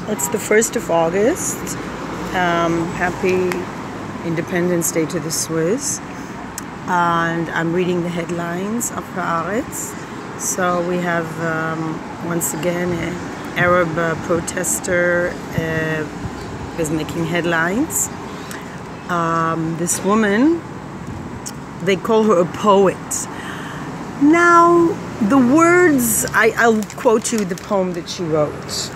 It's the 1st of August. Happy Independence Day to the Swiss. And I'm reading the headlines of Haaretz. So we have, once again, an Arab protester is making headlines. This woman, they call her a poet. Now, the words, I'll quote you the poem that she wrote.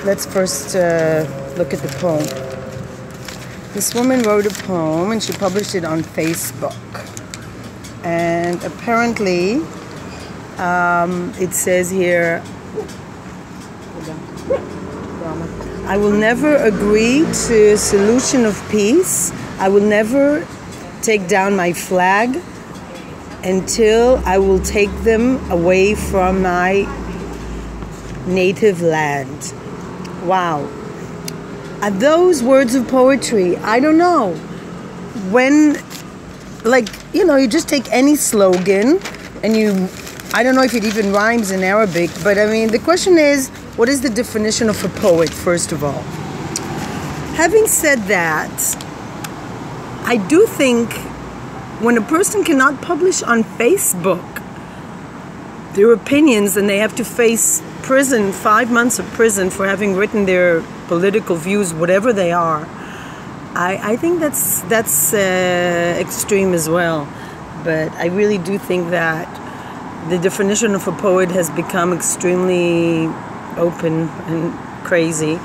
Let's first look at the poem. This woman wrote a poem and she published it on Facebook. And apparently, it says here, I will never agree to a solution of peace. I will never take down my flag until I will take them away from my native land. Wow. Are those words of poetry? I don't know. When, you just take any slogan and I don't know if it even rhymes in Arabic, but I mean, the question is, what is the definition of a poet, first of all? Having said that, I do think when a person cannot publish on Facebook their opinions and they have to face prison, 5 months of prison for having written their political views, whatever they are, I think that's extreme as well. But I really do think that the definition of a poet has become extremely open and crazy.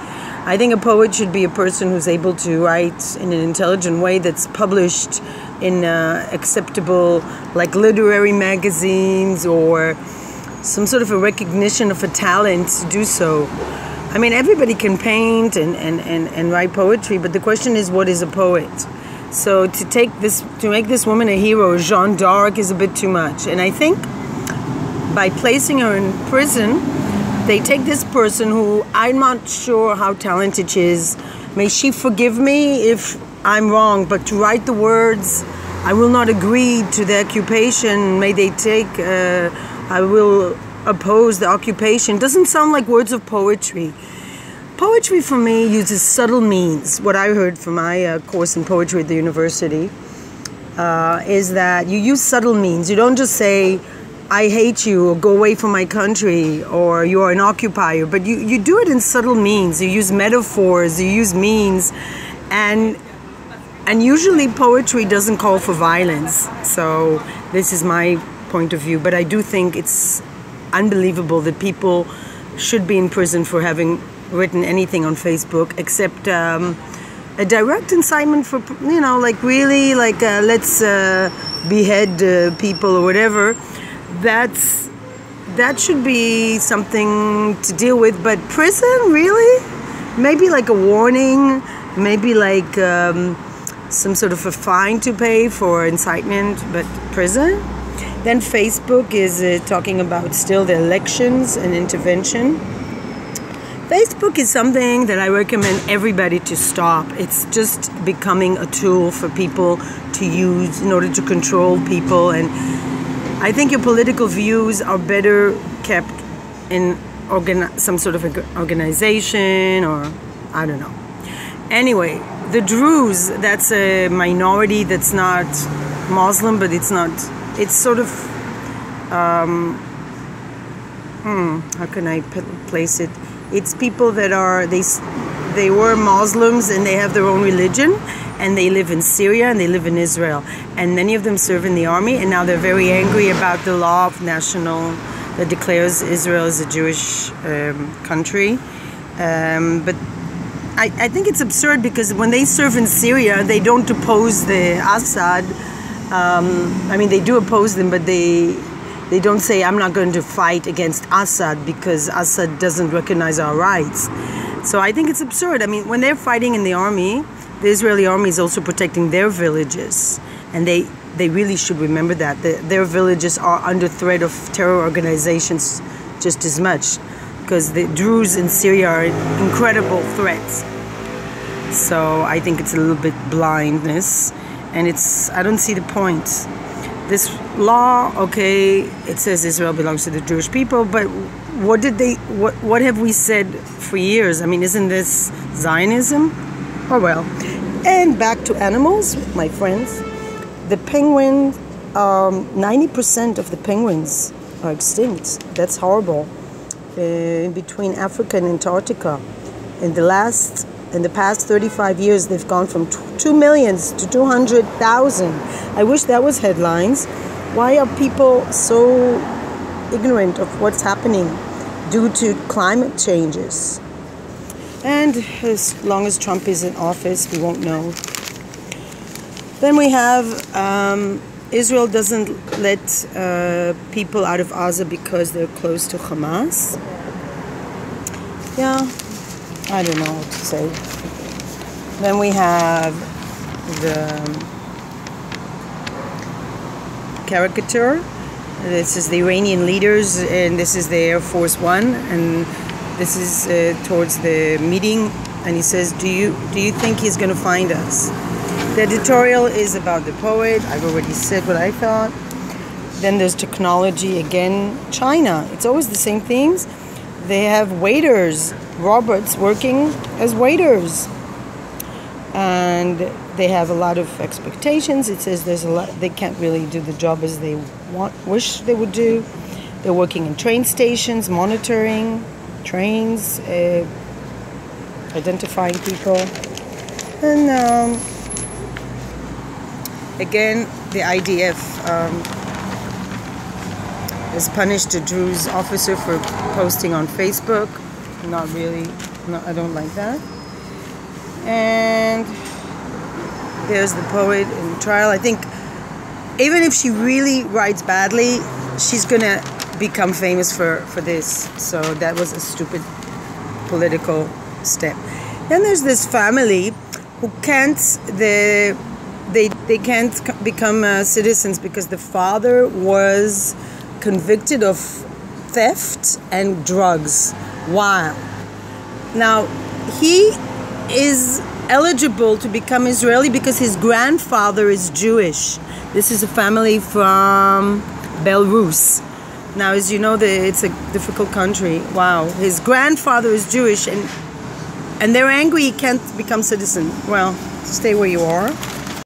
I think a poet should be a person who's able to write in an intelligent way that's published in acceptable, literary magazines or some sort of a recognition of a talent to do so. I mean, everybody can paint and write poetry, but the question is, what is a poet? So to make this woman a hero, Jeanne d'Arc, is a bit too much. And I think by placing her in prison, they take this person who I'm not sure how talented she is. May she forgive me if I'm wrong, but to write the words, I will not agree to the occupation. May they take, I will oppose the occupation. Doesn't sound like words of poetry. Poetry for me uses subtle means. What I heard from my course in poetry at the university is that you use subtle means. You don't just say, I hate you, or go away from my country, or you're an occupier, but you do it in subtle means. You use metaphors, you use means, and usually poetry doesn't call for violence. So this is my point of view, but I do think it's unbelievable that people should be in prison for having written anything on Facebook except a direct incitement for, let's behead people or whatever. That should be something to deal with, but prison, really? Maybe like a warning, maybe some sort of a fine to pay for incitement, but prison? Then Facebook is talking about still the elections and intervention. Facebook is something that I recommend everybody to stop. It's just becoming a tool for people to use in order to control people, and I think your political views are better kept in some sort of organization, or I don't know. Anyway, the Druze, that's a minority that's not Muslim, but it's sort of, how can I place it? It's people that they were Muslims and they have their own religion, and they live in Syria and they live in Israel, and many of them serve in the army, and now they're very angry about the law of that declares Israel as a Jewish country. But I think it's absurd, because when they serve in Syria, they don't oppose the Assad. They do oppose them, but they don't say, I'm not going to fight against Assad because Assad doesn't recognize our rights. So I think it's absurd. I mean, when they're fighting in the army, the Israeli army is also protecting their villages, and they really should remember that. Their villages are under threat of terror organizations just as much, because the Druze in Syria are incredible threats. So I think it's a little bit blindness, and I don't see the point. This law, okay, it says Israel belongs to the Jewish people, but what have we said for years? I mean, isn't this Zionism? Oh well. And back to animals, my friends. The penguin, 90% of the penguins are extinct. That's horrible. In between Africa and Antarctica. In the past 35 years, they've gone from 2 million to 200,000. I wish that was headlines. Why are people so ignorant of what's happening due to climate changes? And as long as Trump is in office, we won't know. Then we have Israel doesn't let people out of Gaza because they're close to Hamas. Yeah, I don't know what to say. Then we have the caricature. This is the Iranian leaders, and this is the Air Force One, and this is towards the meeting. And he says, "Do you think he's going to find us?" The editorial is about the poet. I've already said what I thought. Then there's technology again. China. It's always the same themes. They have waiters, robots working as waiters, and they have a lot of expectations. It says there's a lot. They can't really do the job as they wish they would do. They're working in train stations, monitoring trains, identifying people, and again, the IDF has punished a Druze officer for posting on Facebook. Not really. No, I don't like that. And there's the poet in trial. I think even if she really writes badly, she's gonna become famous for this. So that was a stupid political step. Then there's this family who can't they can't become citizens because the father was convicted of theft and drugs. Wow. Now he is eligible to become Israeli because his grandfather is Jewish. This is a family from Belarus. Now, as you know, it's a difficult country. Wow. His grandfather is Jewish, and they're angry he can't become citizen. Well, stay where you are.